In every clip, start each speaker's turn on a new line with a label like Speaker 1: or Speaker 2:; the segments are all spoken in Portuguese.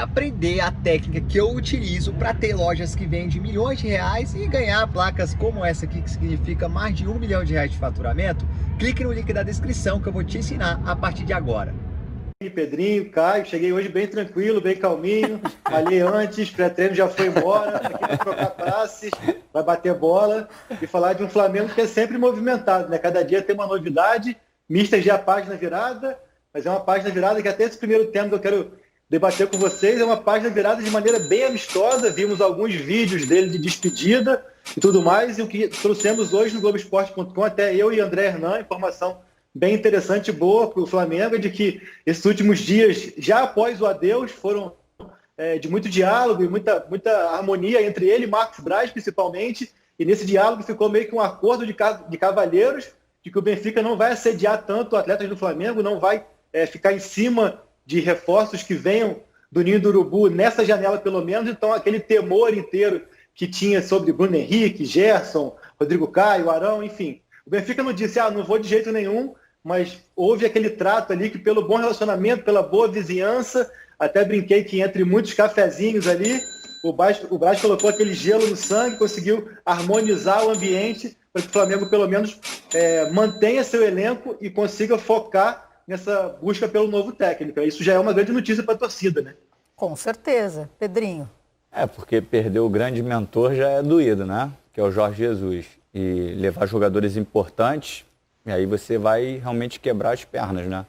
Speaker 1: aprender a técnica que eu utilizo para ter lojas que vendem milhões de reais e ganhar placas como essa aqui, que significa mais de R$ 1 milhão de faturamento, clique no link da descrição que eu vou te ensinar a partir de agora.
Speaker 2: Pedrinho, Caio, cheguei hoje bem tranquilo, bem calminho, ali antes, pré-treino já foi embora, aqui vai trocar passes, vai bater bola e falar de um Flamengo que é sempre movimentado, né? Cada dia tem uma novidade, Mister já é a página virada, mas é uma página virada que até esse primeiro tema que eu quero debater com vocês é uma página virada de maneira bem amistosa, vimos alguns vídeos dele de despedida e tudo mais, e o que trouxemos hoje no Globoesporte.com, até eu e André Hernan, informação bem interessante e boa para o Flamengo, de que esses últimos dias, já após o adeus, foram de muito diálogo e muita harmonia entre ele e Marcos Braz, principalmente, e nesse diálogo ficou meio que um acordo de cavalheiros, de que o Benfica não vai assediar tanto atletas do Flamengo, não vai ficar em cima de reforços que venham do Ninho do Urubu nessa janela, pelo menos. Então, aquele temor inteiro que tinha sobre Bruno Henrique, Gerson, Rodrigo Caio, Arão, enfim. O Benfica não disse, não vou de jeito nenhum, mas houve aquele trato ali que, pelo bom relacionamento, pela boa vizinhança, até brinquei que entre muitos cafezinhos ali, o Braz colocou aquele gelo no sangue, conseguiu harmonizar o ambiente para que o Flamengo, pelo menos, mantenha seu elenco e consiga focar nessa busca pelo novo técnico. Isso já é uma grande notícia para a torcida, né?
Speaker 3: Com certeza. Pedrinho.
Speaker 4: Porque perder o grande mentor já é doído, né? Que é o Jorge Jesus. E levar jogadores importantes, e aí você vai realmente quebrar as pernas, né?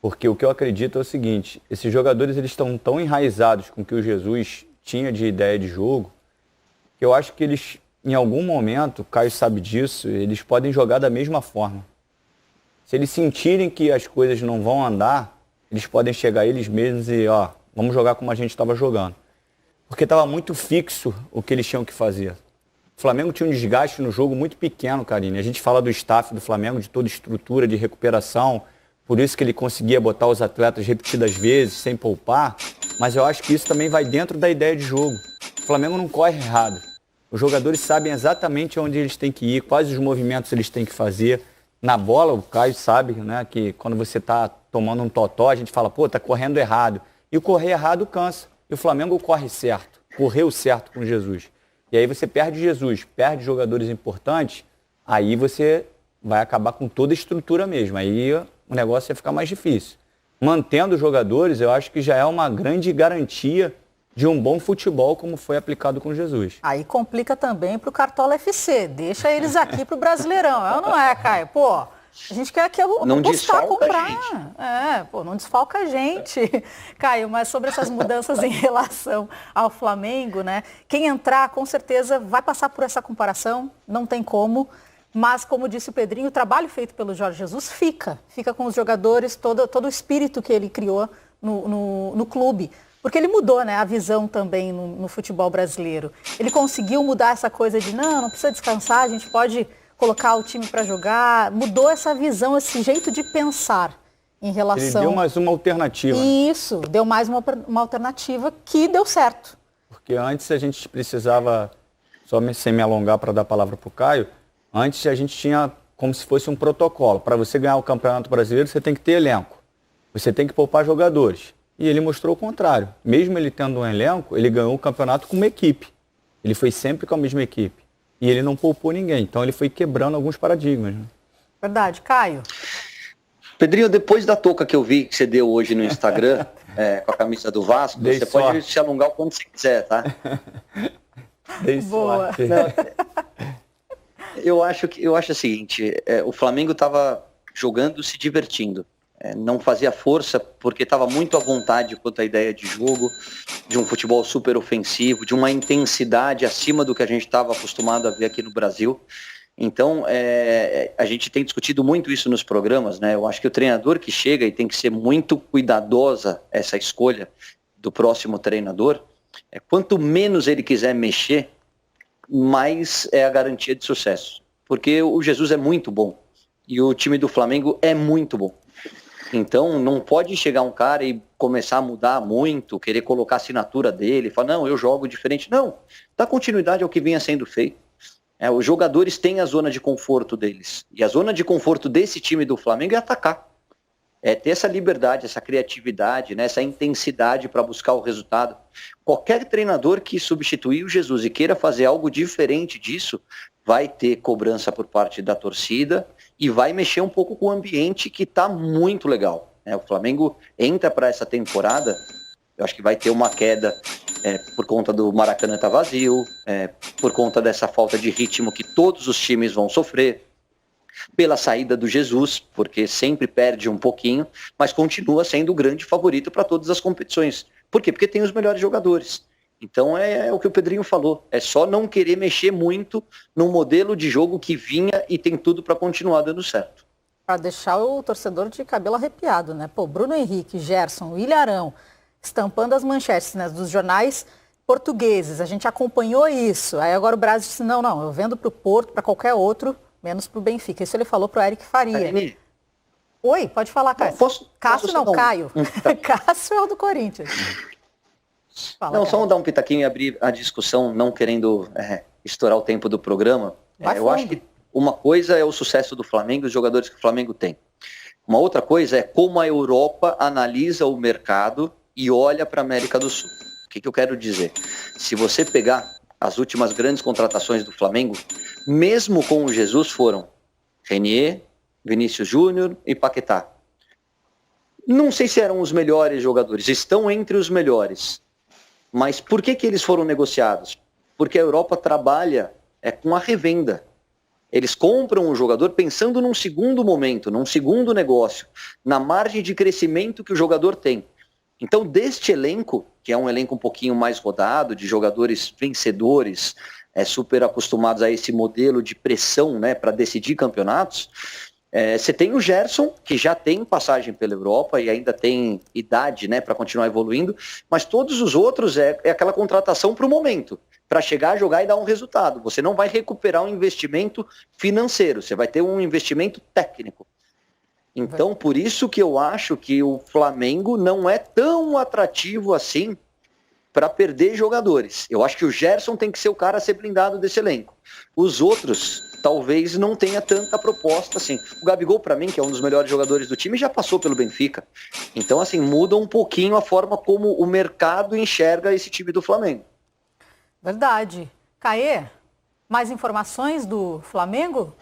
Speaker 4: Porque o que eu acredito é o seguinte, esses jogadores eles estão tão enraizados com o que o Jesus tinha de ideia de jogo, que eu acho que eles, em algum momento, o Caio sabe disso, eles podem jogar da mesma forma. Se eles sentirem que as coisas não vão andar, eles podem chegar eles mesmos e, vamos jogar como a gente estava jogando. Porque estava muito fixo o que eles tinham que fazer. O Flamengo tinha um desgaste no jogo muito pequeno, Karine. A gente fala do staff do Flamengo, de toda estrutura de recuperação, por isso que ele conseguia botar os atletas repetidas vezes, sem poupar, mas eu acho que isso também vai dentro da ideia de jogo. O Flamengo não corre errado. Os jogadores sabem exatamente onde eles têm que ir, quais os movimentos eles têm que fazer. Na bola, o Caio sabe, né, que quando você está tomando um totó, a gente fala, tá correndo errado. E o correr errado cansa. E o Flamengo corre certo, correu certo com Jesus. E aí você perde Jesus, perde jogadores importantes, aí você vai acabar com toda a estrutura mesmo. Aí o negócio vai ficar mais difícil. Mantendo os jogadores, eu acho que já é uma grande garantia de um bom futebol, como foi aplicado com Jesus.
Speaker 3: Aí complica também para o Cartola FC. Deixa eles aqui para o Brasileirão. É ou não é, Caio? A gente quer que eu buscar comprar. Não desfalca a gente. Caio, mas sobre essas mudanças em relação ao Flamengo, né? Quem entrar, com certeza, vai passar por essa comparação. Não tem como. Mas, como disse o Pedrinho, o trabalho feito pelo Jorge Jesus fica com os jogadores, todo o espírito que ele criou no clube. Porque ele mudou, né, a visão também no futebol brasileiro. Ele conseguiu mudar essa coisa de, não precisa descansar, a gente pode colocar o time para jogar. Mudou essa visão, esse jeito de pensar em relação...
Speaker 4: Ele deu mais uma alternativa.
Speaker 3: Isso, deu mais uma alternativa que deu certo.
Speaker 4: Porque antes a gente precisava, só sem me alongar para dar a palavra para o Caio, antes a gente tinha como se fosse um protocolo. Para você ganhar o Campeonato Brasileiro, você tem que ter elenco. Você tem que poupar jogadores. E ele mostrou o contrário. Mesmo ele tendo um elenco, ele ganhou o campeonato com uma equipe. Ele foi sempre com a mesma equipe. E ele não poupou ninguém. Então ele foi quebrando alguns paradigmas. Né?
Speaker 3: Verdade. Caio?
Speaker 5: Pedrinho, depois da touca que eu vi que você deu hoje no Instagram, com a camisa do Vasco, você pode se alongar o quanto você quiser, tá?
Speaker 3: Boa.
Speaker 5: Eu acho o seguinte, o Flamengo estava jogando, se divertindo. Não fazia força porque estava muito à vontade quanto à ideia de jogo, de um futebol super ofensivo, de uma intensidade acima do que a gente estava acostumado a ver aqui no Brasil. Então, a gente tem discutido muito isso nos programas, né? Eu acho que o treinador que chega, e tem que ser muito cuidadosa essa escolha do próximo treinador, quanto menos ele quiser mexer, mais é a garantia de sucesso. Porque o Jesus é muito bom e o time do Flamengo é muito bom. Então, não pode chegar um cara e começar a mudar muito, querer colocar a assinatura dele, falar, não, eu jogo diferente. Não, dá continuidade ao que vinha sendo feito. Os jogadores têm a zona de conforto deles. E a zona de conforto desse time do Flamengo é atacar. ter essa liberdade, essa criatividade, né, essa intensidade para buscar o resultado. Qualquer treinador que substituir o Jesus e queira fazer algo diferente disso, vai ter cobrança por parte da torcida e vai mexer um pouco com o ambiente que está muito legal. O Flamengo entra para essa temporada, eu acho que vai ter uma queda por conta do Maracanã estar vazio, por conta dessa falta de ritmo que todos os times vão sofrer, pela saída do Jesus, porque sempre perde um pouquinho, mas continua sendo o grande favorito para todas as competições. Por quê? Porque tem os melhores jogadores. Então é o que o Pedrinho falou, é só não querer mexer muito no modelo de jogo que vinha e tem tudo para continuar dando certo.
Speaker 3: Para deixar o torcedor de cabelo arrepiado, né? Pô, Bruno Henrique, Gerson, Ilharão, estampando as manchetes, né, dos jornais portugueses, a gente acompanhou isso. Aí agora o Brasil disse, não, eu vendo para o Porto, para qualquer outro, menos para o Benfica. Isso ele falou para o Eric Faria.
Speaker 5: Aline.
Speaker 3: Oi, pode falar, Cássio. Caio. Cássio é o do Corinthians.
Speaker 5: Fala, só dar um pitaquinho e abrir a discussão, não querendo estourar o tempo do programa. Eu acho que uma coisa é o sucesso do Flamengo e os jogadores que o Flamengo tem. Uma outra coisa é como a Europa analisa o mercado e olha para a América do Sul. O que eu quero dizer? Se você pegar as últimas grandes contratações do Flamengo, mesmo com o Jesus, foram Renier, Vinícius Júnior e Paquetá. Não sei se eram os melhores jogadores, estão entre os melhores. Mas por que eles foram negociados? Porque a Europa trabalha com a revenda. Eles compram o jogador pensando num segundo momento, num segundo negócio, na margem de crescimento que o jogador tem. Então, deste elenco, que é um elenco um pouquinho mais rodado, de jogadores vencedores, super acostumados a esse modelo de pressão, né, para decidir campeonatos, você tem o Gerson, que já tem passagem pela Europa e ainda tem idade, né, para continuar evoluindo, mas todos os outros é aquela contratação para o momento, para chegar, jogar e dar um resultado. Você não vai recuperar um investimento financeiro, você vai ter um investimento técnico. Então, por isso que eu acho que o Flamengo não é tão atrativo assim para perder jogadores. Eu acho que o Gerson tem que ser o cara a ser blindado desse elenco. Os outros, talvez não tenha tanta proposta assim. O Gabigol, para mim, que é um dos melhores jogadores do time, já passou pelo Benfica. Então, assim, muda um pouquinho a forma como o mercado enxerga esse time do Flamengo.
Speaker 3: Verdade. Caê, mais informações do Flamengo?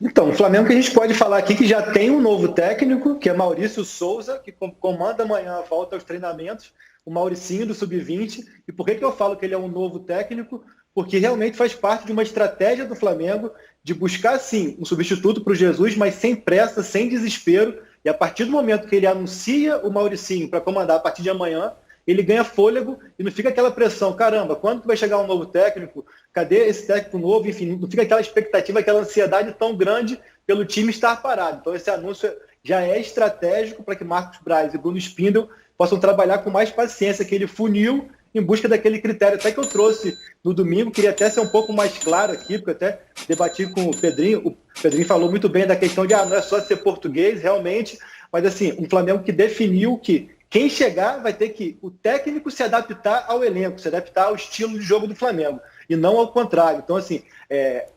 Speaker 2: Então, o Flamengo que a gente pode falar aqui que já tem um novo técnico, que é Maurício Souza, que comanda amanhã a volta aos treinamentos, o Mauricinho do Sub-20. E por que eu falo que ele é um novo técnico? Porque realmente faz parte de uma estratégia do Flamengo de buscar, sim, um substituto para o Jesus, mas sem pressa, sem desespero. E a partir do momento que ele anuncia o Mauricinho para comandar a partir de amanhã, ele ganha fôlego e não fica aquela pressão, caramba, quando que vai chegar um novo técnico? Cadê esse técnico novo? Enfim, não fica aquela expectativa, aquela ansiedade tão grande pelo time estar parado. Então esse anúncio já é estratégico para que Marcos Braz e Bruno Spindel possam trabalhar com mais paciência, aquele funil em busca daquele critério. Até que eu trouxe no domingo, queria até ser um pouco mais claro aqui, porque eu até debati com o Pedrinho. O Pedrinho falou muito bem da questão de não é só ser português, realmente, mas assim, um Flamengo que definiu que quem chegar vai ter que o técnico se adaptar ao elenco, se adaptar ao estilo de jogo do Flamengo, e não ao contrário. Então, assim,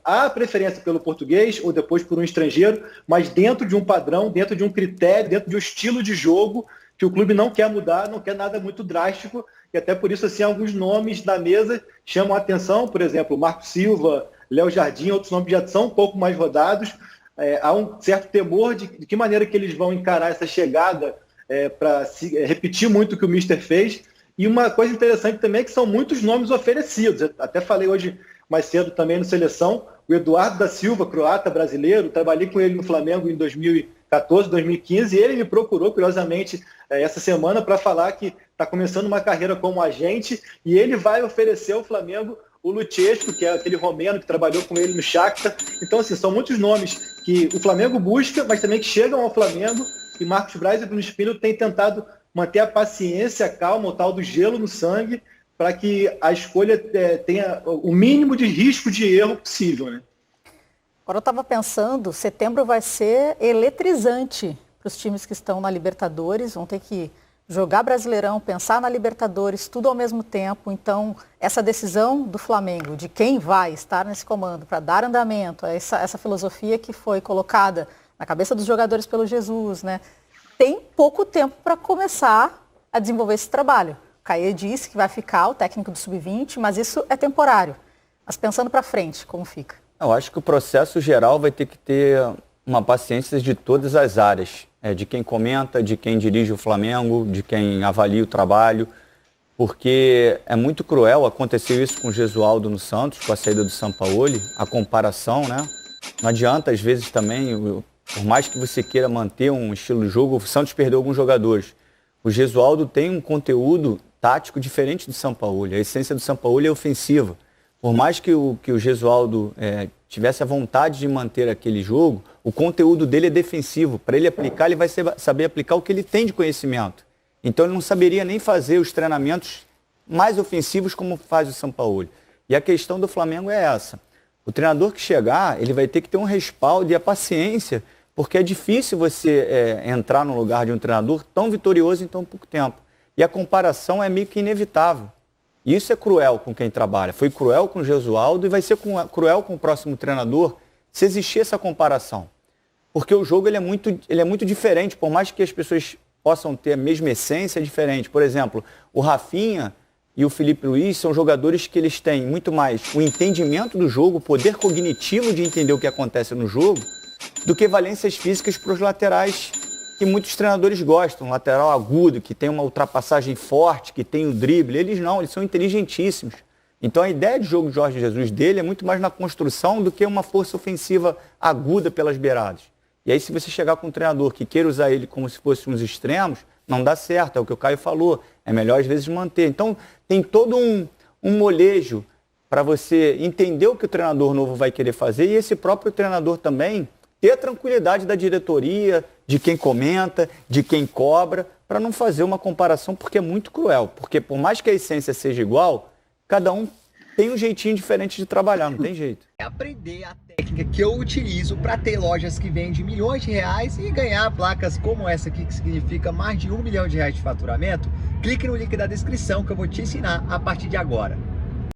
Speaker 2: há preferência pelo português ou depois por um estrangeiro, mas dentro de um padrão, dentro de um critério, dentro de um estilo de jogo que o clube não quer mudar, não quer nada muito drástico, e até por isso, assim, alguns nomes na mesa chamam a atenção, por exemplo, Marco Silva, Léo Jardim, outros nomes já são um pouco mais rodados. Há um certo temor de que maneira que eles vão encarar essa chegada para repetir muito o que o Mister fez. E uma coisa interessante também é que são muitos nomes oferecidos. Eu até falei hoje mais cedo também no Seleção, o Eduardo da Silva, croata brasileiro, trabalhei com ele no Flamengo em 2014, 2015, e ele me procurou, curiosamente, essa semana para falar que está começando uma carreira como agente e ele vai oferecer ao Flamengo o Luchescu, que é aquele romeno que trabalhou com ele no Shakhtar. Então, assim, são muitos nomes que o Flamengo busca, mas também que chegam ao Flamengo, e Marcos Braz e Bruno Spindel têm tentado manter a paciência, a calma, o tal do gelo no sangue, para que a escolha tenha o mínimo de risco de erro possível, né?
Speaker 3: Agora eu estava pensando, setembro vai ser eletrizante para os times que estão na Libertadores, vão ter que jogar Brasileirão, pensar na Libertadores, tudo ao mesmo tempo. Então, essa decisão do Flamengo, de quem vai estar nesse comando para dar andamento a essa filosofia que foi colocada na cabeça dos jogadores pelo Jesus, né? Tem pouco tempo para começar a desenvolver esse trabalho. O Caê disse que vai ficar o técnico do Sub-20, mas isso é temporário. Mas pensando para frente, como fica?
Speaker 4: Eu acho que o processo geral vai ter que ter uma paciência de todas as áreas. De quem comenta, de quem dirige o Flamengo, de quem avalia o trabalho. Porque é muito cruel, aconteceu isso com o Gesualdo no Santos, com a saída do Sampaoli, a comparação, né? Não adianta, às vezes, também, por mais que você queira manter um estilo de jogo, o Santos perdeu alguns jogadores. O Gesualdo tem um conteúdo tático diferente do Sampaoli. A essência do Sampaoli é ofensiva. Por mais que o Gesualdo tivesse a vontade de manter aquele jogo, o conteúdo dele é defensivo. Para ele aplicar, ele vai saber aplicar o que ele tem de conhecimento. Então ele não saberia nem fazer os treinamentos mais ofensivos como faz o Sampaoli. E a questão do Flamengo é essa. O treinador que chegar, ele vai ter que ter um respaldo e a paciência, porque é difícil você entrar no lugar de um treinador tão vitorioso em tão pouco tempo. E a comparação é meio que inevitável. E isso é cruel com quem trabalha. Foi cruel com o Gesualdo e vai ser cruel com o próximo treinador se existir essa comparação. Porque o jogo ele é muito diferente, por mais que as pessoas possam ter a mesma essência, é diferente. Por exemplo, o Rafinha e o Felipe Luiz são jogadores que eles têm muito mais o entendimento do jogo, o poder cognitivo de entender o que acontece no jogo, do que valências físicas para os laterais que muitos treinadores gostam. Lateral agudo, que tem uma ultrapassagem forte, que tem o drible. Eles não, eles são inteligentíssimos. Então a ideia de jogo de Jorge Jesus dele é muito mais na construção do que uma força ofensiva aguda pelas beiradas. E aí se você chegar com um treinador que queira usar ele como se fosse uns extremos, não dá certo, é o que o Caio falou. É melhor às vezes manter. Então tem todo um molejo para você entender o que o treinador novo vai querer fazer e esse próprio treinador também ter a tranquilidade da diretoria, de quem comenta, de quem cobra, para não fazer uma comparação, porque é muito cruel. Porque por mais que a essência seja igual, cada um tem um jeitinho diferente de trabalhar, não tem jeito.
Speaker 1: É aprender a técnica que eu utilizo para ter lojas que vendem milhões de reais e ganhar placas como essa aqui, que significa mais de R$1 milhão de faturamento. Clique no link da descrição que eu vou te ensinar a partir de agora.